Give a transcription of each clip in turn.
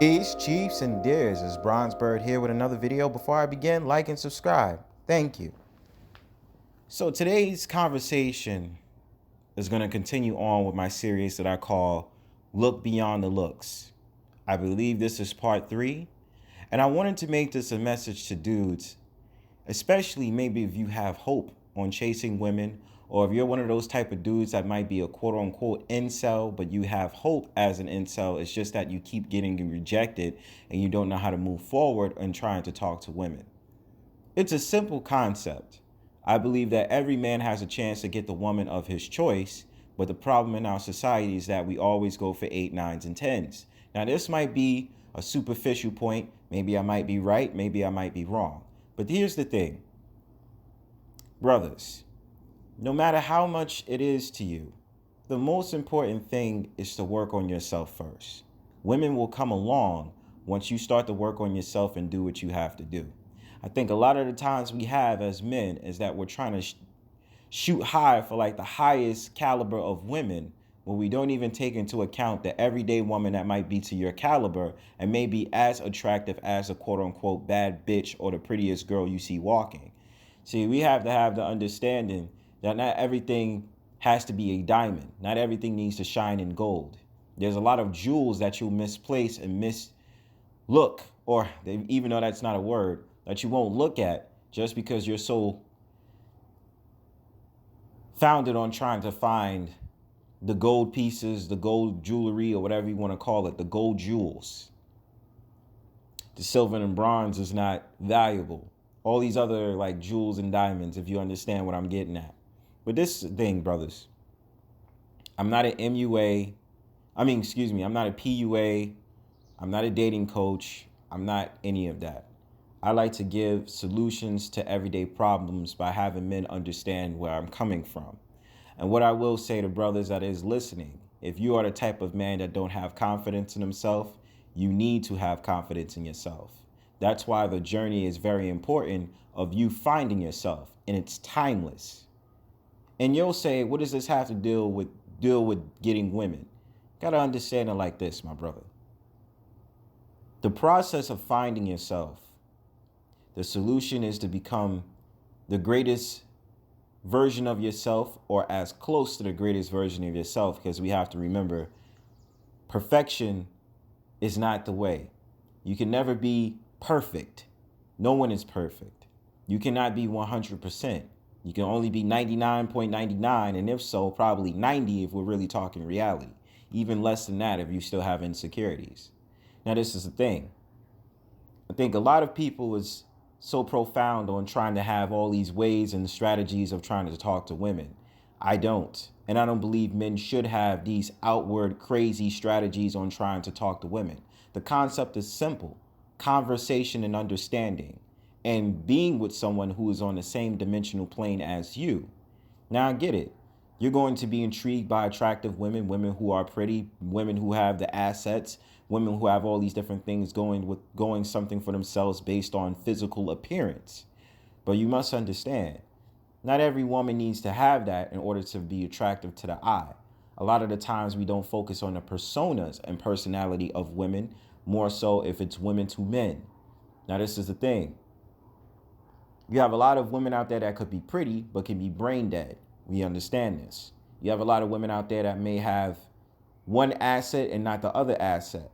Peace, chiefs, and deers. It's Bronzebird here with another video. Before I begin, like and subscribe. Thank you. So today's conversation is going to continue on with my series that I call Look Beyond the Looks. I believe this is part 3, and I wanted to make this a message to dudes, especially maybe if you have hope on chasing women, or if you're one of those type of dudes that might be a quote-unquote incel, but you have hope as an incel. It's just that you keep getting rejected and you don't know how to move forward and trying to talk to women. It's a simple concept. I believe that every man has a chance to get the woman of his choice, but the problem in our society is that we always go for 8, 9s, and 10s. Now, this might be a superficial point. Maybe I might be right. Maybe I might be wrong. But here's the thing. Brothers, no matter how much it is to you, the most important thing is to work on yourself first. Women will come along once you start to work on yourself and do what you have to do. I think a lot of the times we have as men is that we're trying to shoot high for like the highest caliber of women, where we don't even take into account the everyday woman that might be to your caliber and may be as attractive as a quote-unquote bad bitch or the prettiest girl you see walking. See, we have to have the understanding that not everything has to be a diamond. Not everything needs to shine in gold. There's a lot of jewels that you'll misplace and mislook, or even though that's not a word, that you won't look at just because you're so founded on trying to find the gold pieces, the gold jewelry, or whatever you want to call it, the gold jewels. The silver and bronze is not valuable. All these other like jewels and diamonds, if you understand what I'm getting at. But this thing, brothers, I'm not an MUA. I'm not a PUA. I'm not a dating coach. I'm not any of that. I like to give solutions to everyday problems by having men understand where I'm coming from. And what I will say to brothers that is listening, if you are the type of man that don't have confidence in himself, you need to have confidence in yourself. That's why the journey is very important of you finding yourself, and it's timeless. And you'll say, what does this have to deal with getting women? Gotta understand it like this, my brother. The process of finding yourself, the solution is to become the greatest version of yourself, or as close to the greatest version of yourself, because we have to remember, perfection is not the way. You can never be perfect. No one is perfect. You cannot be 100%. You can only be 99.99, and if so, probably 90 if we're really talking reality. Even less than that if you still have insecurities. Now, this is the thing. I think a lot of people is so profound on trying to have all these ways and strategies of trying to talk to women. I don't. And I don't believe men should have these outward crazy strategies on trying to talk to women. The concept is simple. Conversation and understanding, and being with someone who is on the same dimensional plane as you. Now I get it. You're going to be intrigued by attractive women, women who are pretty, women who have the assets, women who have all these different things going something for themselves based on physical appearance. But you must understand, not every woman needs to have that in order to be attractive to the eye. A lot of the times we don't focus on the personas and personality of women, more so if it's women to men. Now this is the thing. You have a lot of women out there that could be pretty, but can be brain dead. We understand this. You have a lot of women out there that may have one asset and not the other asset.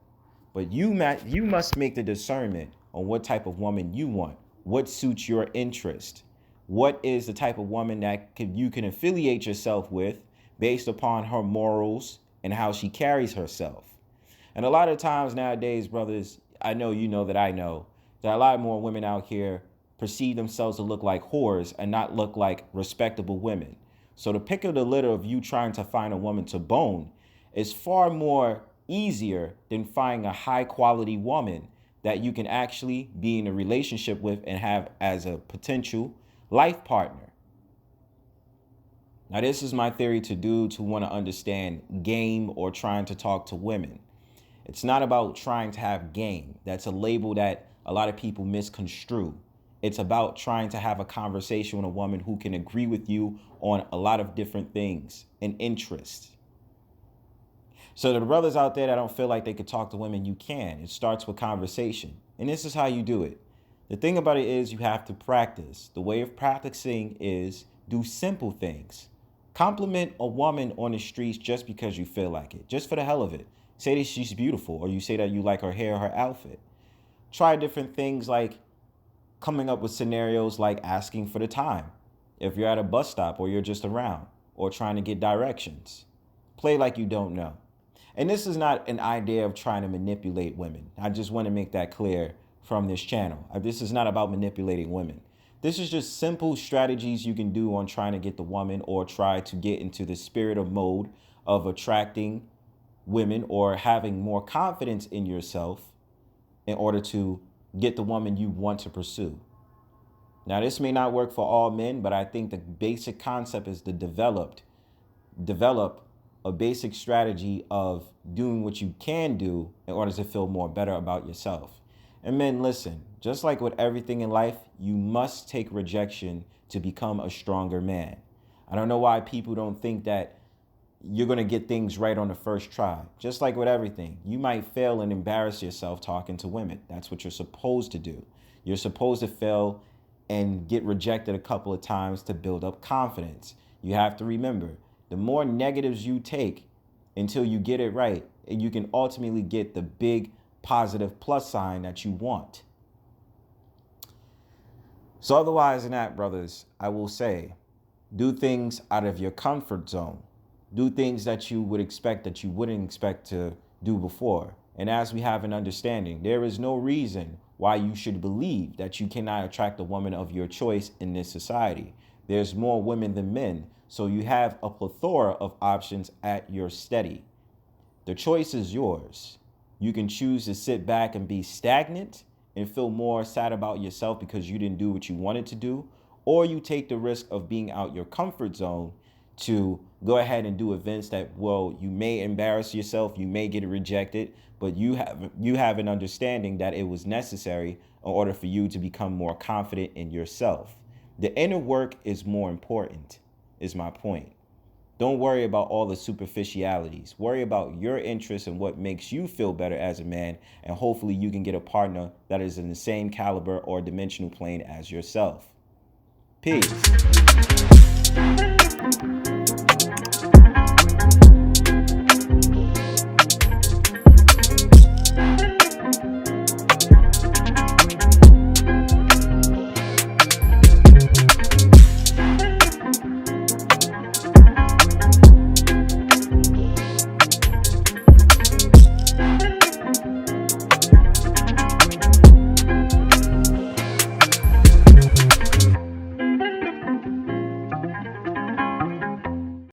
But you must make the discernment on what type of woman you want. What suits your interest? What is the type of woman that you can affiliate yourself with based upon her morals and how she carries herself? And a lot of times nowadays, brothers, I know you know that I know that a lot more women out here perceive themselves to look like whores and not look like respectable women. So the pick of the litter of you trying to find a woman to bone is far more easier than finding a high quality woman that you can actually be in a relationship with and have as a potential life partner. Now, this is my theory to dudes who want to understand game or trying to talk to women. It's not about trying to have game. That's a label that a lot of people misconstrue. It's about trying to have a conversation with a woman who can agree with you on a lot of different things and interests. So to the brothers out there that don't feel like they could talk to women, you can. It starts with conversation. And this is how you do it. The thing about it is you have to practice. The way of practicing is do simple things. Compliment a woman on the streets just because you feel like it, just for the hell of it. Say that she's beautiful, or you say that you like her hair or her outfit. Try different things like coming up with scenarios like asking for the time. If you're at a bus stop or you're just around, or trying to get directions. Play like you don't know. And this is not an idea of trying to manipulate women. I just want to make that clear from this channel. This is not about manipulating women. This is just simple strategies you can do on trying to get the woman, or try to get into the spirit of mode of attracting women or having more confidence in yourself in order to get the woman you want to pursue. Now, this may not work for all men, but I think the basic concept is to develop a basic strategy of doing what you can do in order to feel more better about yourself. And men, listen, just like with everything in life, you must take rejection to become a stronger man. I don't know why people don't think that you're going to get things right on the first try. Just like with everything, you might fail and embarrass yourself talking to women. That's what you're supposed to do. You're supposed to fail and get rejected a couple of times to build up confidence. You have to remember, the more negatives you take until you get it right, and you can ultimately get the big positive plus sign that you want. So otherwise than that, brothers, I will say, do things out of your comfort zone. Do things that you would expect that you wouldn't expect to do before. And as we have an understanding, there is no reason why you should believe that you cannot attract a woman of your choice in this society. There's more women than men, so you have a plethora of options at your steady. The choice is yours. You can choose to sit back and be stagnant and feel more sad about yourself because you didn't do what you wanted to do, or you take the risk of being out your comfort zone to go ahead and do events that, well, you may embarrass yourself, you may get rejected, but you have an understanding that it was necessary in order for you to become more confident in yourself. The inner work is more important, is my point. Don't worry about all the superficialities. Worry about your interests and what makes you feel better as a man, and hopefully you can get a partner that is in the same caliber or dimensional plane as yourself. Peace.